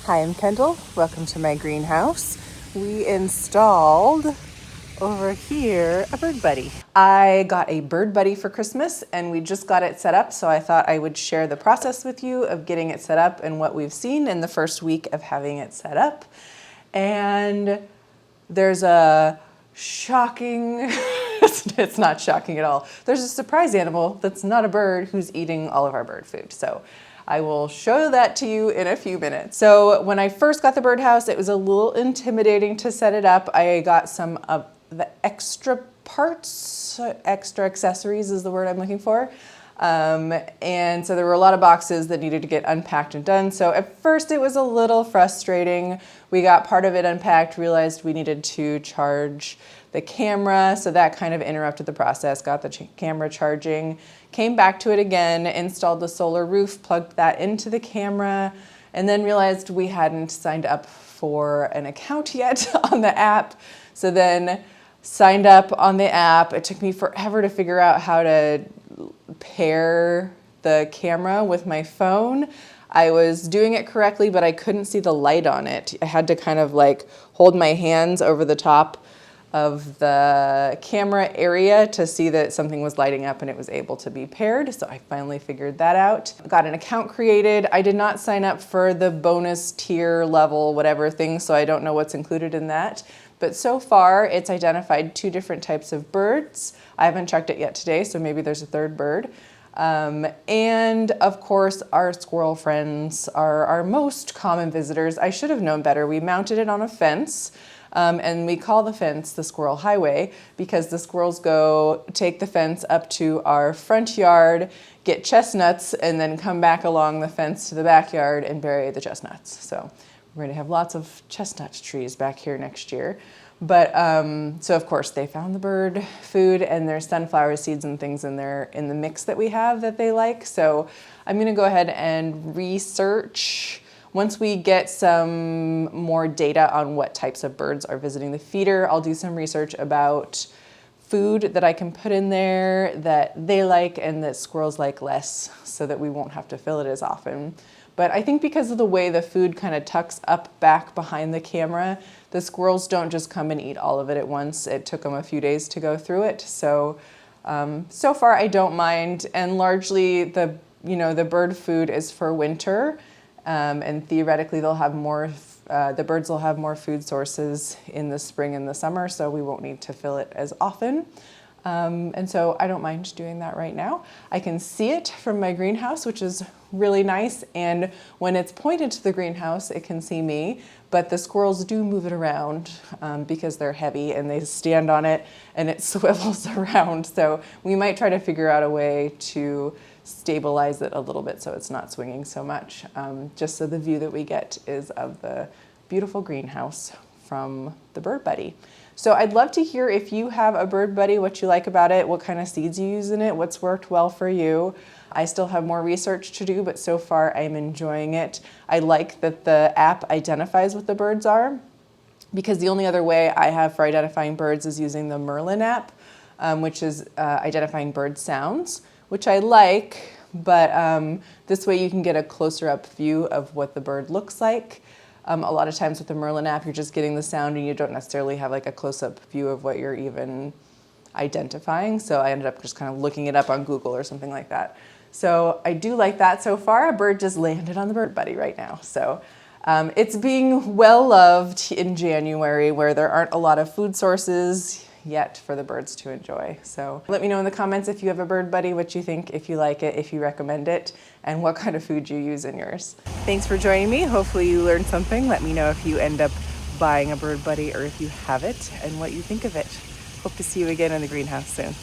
Hi, I'm Kendall. Welcome to my greenhouse. We installed over here a bird buddy. I got a bird buddy for Christmas and we just got it set up, so I thought I would share the process with you of getting it set up and what we've seen in the first week of having it set up. And there's a shocking, it's not shocking at all. There's a surprise animal that's not a bird who's eating all of our bird food. So I will show that to you in a few minutes. So when I first got the birdhouse, it was a little intimidating to set it up. I got some of the extra parts, extra accessories is the word I'm looking for. And so there were a lot of boxes that needed to get unpacked and done. So at first it was a little frustrating. We got part of it unpacked, realized we needed to charge the camera, so that kind of interrupted the process, got the camera charging, came back to it again, installed the solar roof, plugged that into the camera, and then realized we hadn't signed up for an account yet on the app. So then signed up on the app. It took me forever to figure out how to pair the camera with my phone. I was doing it correctly, but I couldn't see the light on it. I had to kind of like hold my hands over the top of the camera area to see that something was lighting up and it was able to be paired. So I finally figured that out. Got an account created. I did not sign up for the bonus tier level, whatever thing, so I don't know what's included in that. But so far it's identified 2 different types of birds. I haven't checked it yet today, so maybe there's a 3rd bird. And of course, our squirrel friends are our most common visitors. I should have known better. We mounted it on a fence. And we call the fence the squirrel highway because the squirrels go take the fence up to our front yard, get chestnuts, and then come back along the fence to the backyard and bury the chestnuts. So we're going to have lots of chestnut trees back here next year. But so of course they found the bird food and there's sunflower seeds and things in there in the mix that we have that they like. So I'm going to go ahead and research. Once we get some more data on what types of birds are visiting the feeder, I'll do some research about food that I can put in there that they like and that squirrels like less so that we won't have to fill it as often. But I think because of the way the food kind of tucks up back behind the camera, the squirrels don't just come and eat all of it at once. It took them a few days to go through it. So, so far I don't mind. And largely the bird food is for winter. And theoretically they'll have more, the birds will have more food sources in the spring and the summer, so we won't need to fill it as often. And so I don't mind doing that right now. I can see it from my greenhouse, which is really nice. And when it's pointed to the greenhouse, it can see me, but the squirrels do move it around because they're heavy and they stand on it and it swivels around. So we might try to figure out a way to stabilize it a little bit so it's not swinging so much, just so the view that we get is of the beautiful greenhouse from the bird buddy. So I'd love to hear if you have a bird buddy, what you like about it, what kind of seeds you use in it, what's worked well for you. I still have more research to do, but so far I'm enjoying it. I like that the app identifies what the birds are, because the only other way I have for identifying birds is using the Merlin app, which is identifying bird sounds, which I like, but this way you can get a closer up view of what the bird looks like. A lot of times with the Merlin app, you're just getting the sound and you don't necessarily have like a close-up view of what you're even identifying. So I ended up just kind of looking it up on Google or something like that. So I do like that so far. A bird just landed on the bird buddy right now. So it's being well loved in January where there aren't a lot of food sources yet for the birds to enjoy. So let me know in the comments if you have a bird buddy, what you think, if you like it, if you recommend it, and what kind of food you use in yours. Thanks for joining me. Hopefully you learned something. Let me know if you end up buying a bird buddy or if you have it and what you think of it. Hope to see you again in the greenhouse soon.